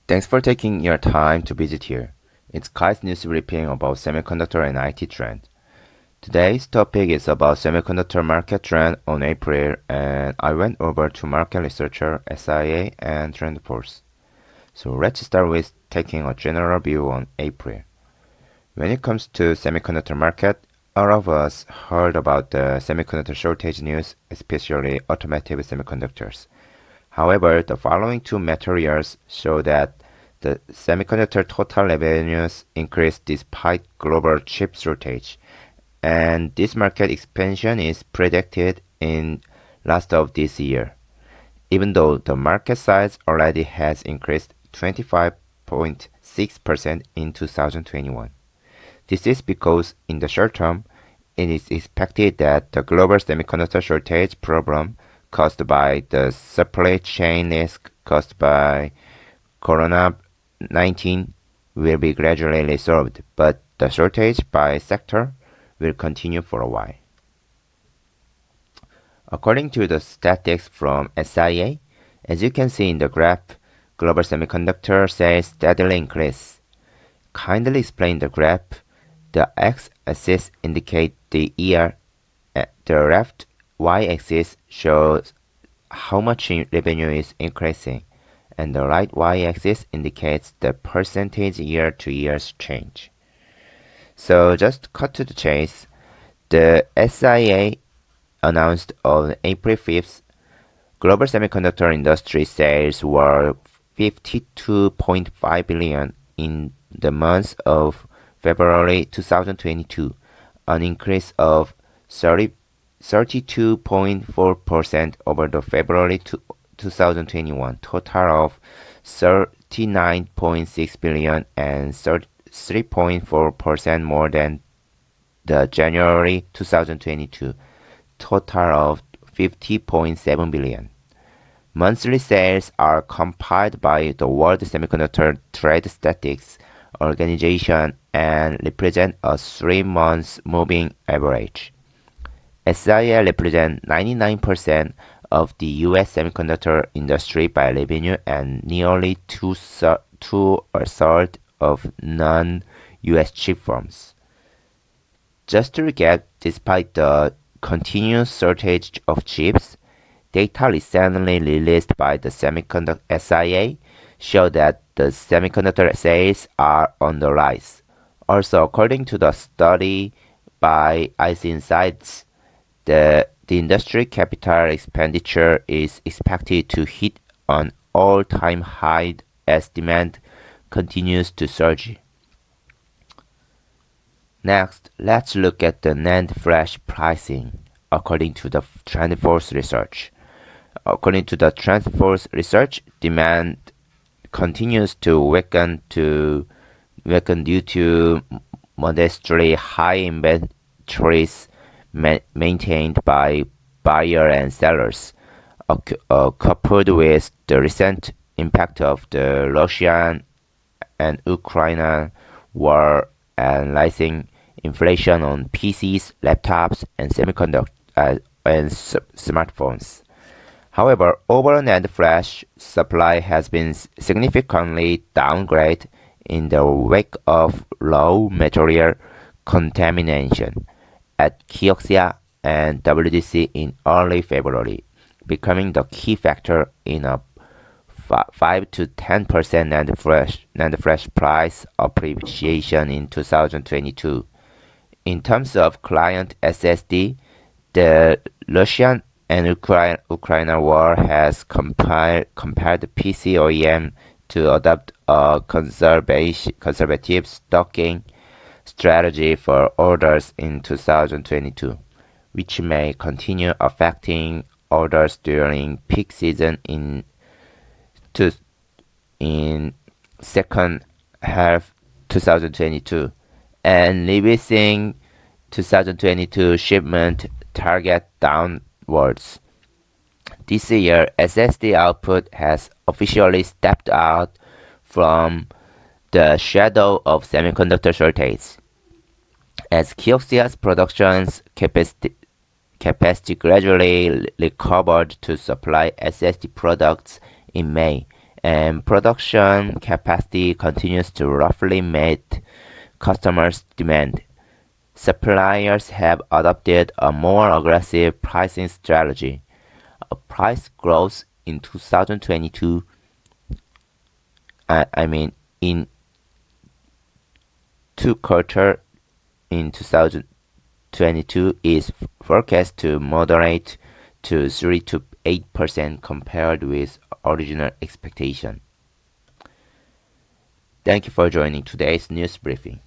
Thanks for taking your time to visit here. It's Kai's news briefing about semiconductor and IT trend. Today's topic is about semiconductor market trend on April, and I went over to market researcher SIA and TrendForce. So let's start with taking a general view on April. When it comes to semiconductor market, all of us heard about the semiconductor shortage news, especially automotive semiconductors. However, the following two materials show that the semiconductor total revenues increased despite global chip shortage, and this market expansion is predicted in last of this year, even though the market size already has increased 25.6% in 2021. This is because in the short term, it is expected that the global semiconductor shortage problem caused by the supply chain risk caused by Corona-19 will be gradually resolved, but the shortage by sector will continue for a while. According to the statistics from SIA, as you can see in the graph, global semiconductor sales steadily increase. Kindly explain the graph. The x-axis indicates the year, the left y-axis shows how much revenue is increasing, and the right y-axis indicates the percentage year-to-year change. So just cut to the chase, the SIA announced on April 5th, global semiconductor industry sales were 52.5 billion in the month of February 2022, an increase of 32.4% over the February 2021 total of 39.6 billion and 3.4% more than the January 2022 total of 50.7 billion. Monthly sales are compiled by the World Semiconductor Trade Statistics Organization and represent a 3-month moving average. SIA represents 99% of the US semiconductor industry by revenue and nearly two-thirds of non-US chip firms. Just to recap, despite the continuous shortage of chips, data recently released by the Semiconductor SIA show that the semiconductor sales are on the rise. Also, according to the study by IC Insights, the industry capital expenditure is expected to hit an all-time high as demand continues to surge. Next, let's look at the NAND flash pricing according to the TrendForce research. According to the TrendForce research, demand continues to weaken due to modestly high inventories maintained by buyers and sellers, coupled with the recent impact of the Russian and Ukraine war and rising inflation on PCs, laptops, and smartphones. However, overall NAND flash supply has been significantly downgraded in the wake of raw material contamination at Kioxia and WDC in early February, becoming the key factor in a 5 to 10% NAND flash price appreciation in 2022. In terms of client SSD, the Russian and Ukraine war has compelled PC OEM to adopt a conservative stocking strategy for orders in 2022, which may continue affecting orders during peak season in second half 2022 and revising 2022 shipment target downwards. This year, SSD output has officially stepped out from the shadow of semiconductor shortage, as Kioxia's production's capacity gradually recovered to supply SSD products in May, and production capacity continues to roughly meet customers' demand. Suppliers have adopted a more aggressive pricing strategy. A price growth in 2022, I mean in two quarter in 2022 is forecast to moderate to 3 to 8% compared with original expectation. Thank you for joining today's news briefing.